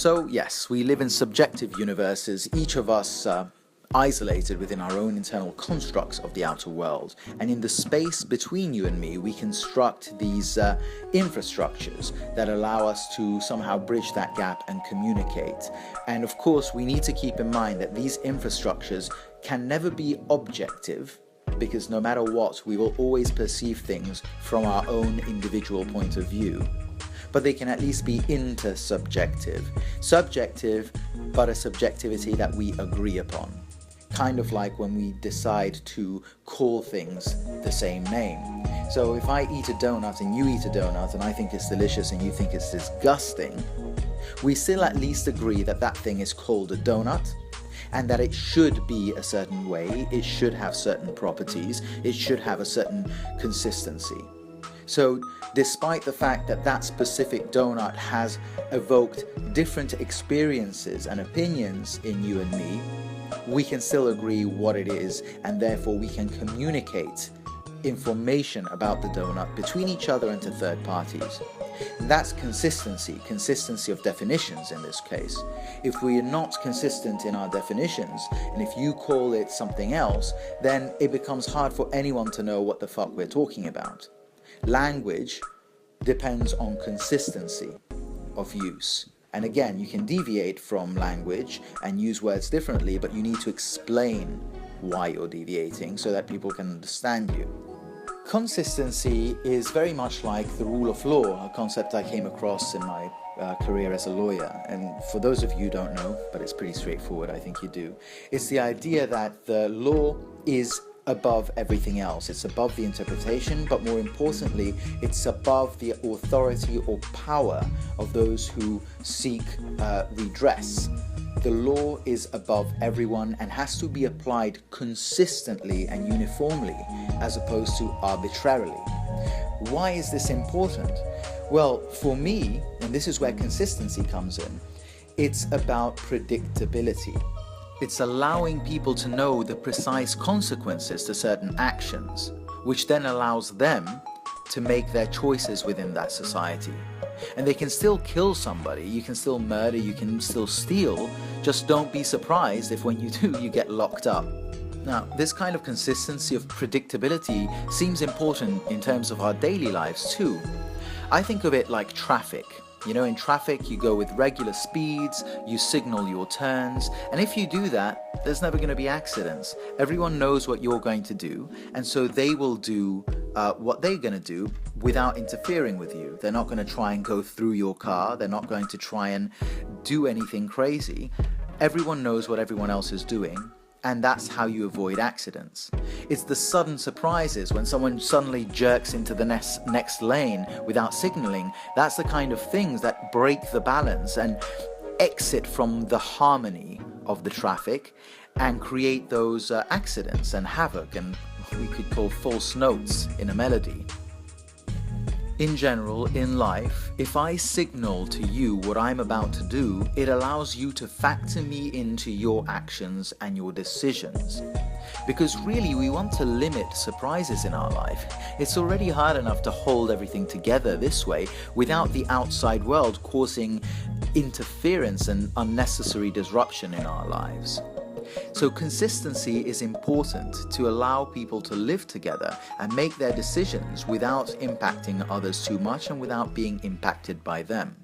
So yes, we live in subjective universes, each of us isolated within our own internal constructs of the outer world. And in the space between you and me, we construct these infrastructures that allow us to somehow bridge that gap and communicate. And of course, we need to keep in mind that these infrastructures can never be objective, because no matter what, we will always perceive things from our own individual point of view. But they can at least be intersubjective. Subjective, but a subjectivity that we agree upon. Kind of like when we decide to call things the same name. So if I eat a donut and you eat a donut and I think it's delicious and you think it's disgusting, we still at least agree that that thing is called a donut and that it should be a certain way, it should have certain properties, it should have a certain consistency. So despite the fact that that specific donut has evoked different experiences and opinions in you and me, we can still agree what it is, and therefore we can communicate information about the donut between each other and to third parties. And that's consistency of definitions in this case. If we are not consistent in our definitions, and if you call it something else, then it becomes hard for anyone to know what the fuck we're talking about. Language depends on consistency of use. And again, you can deviate from language and use words differently, but you need to explain why you're deviating so that people can understand you. Consistency is very much like the rule of law, a concept I came across in my career as a lawyer. And for those of you who don't know, but it's pretty straightforward, I think you do, it's the idea that the law is above everything else. It's above the interpretation, but more importantly, it's above the authority or power of those who seek redress. The law is above everyone and has to be applied consistently and uniformly, as opposed to arbitrarily. Why is this important? Well, for me, and this is where consistency comes in, it's about predictability. It's allowing people to know the precise consequences to certain actions, which then allows them to make their choices within that society. And they can still kill somebody, you can still murder, you can still steal, just don't be surprised if when you do, you get locked up. Now, this kind of consistency of predictability seems important in terms of our daily lives too. I think of it like traffic. You know, in traffic, you go with regular speeds, you signal your turns, and if you do that, there's never going to be accidents. Everyone knows what you're going to do, and so they will do what they're going to do without interfering with you. They're not going to try and go through your car, they're not going to try and do anything crazy. Everyone knows what everyone else is doing, and that's how you avoid accidents. It's the sudden surprises when someone suddenly jerks into the next lane without signaling. That's the kind of things that break the balance and exit from the harmony of the traffic and create those accidents and havoc and what we could call false notes in a melody. In general, in life, if I signal to you what I'm about to do, it allows you to factor me into your actions and your decisions. Because really, we want to limit surprises in our life. It's already hard enough to hold everything together this way without the outside world causing interference and unnecessary disruption in our lives. So consistency is important to allow people to live together and make their decisions without impacting others too much and without being impacted by them.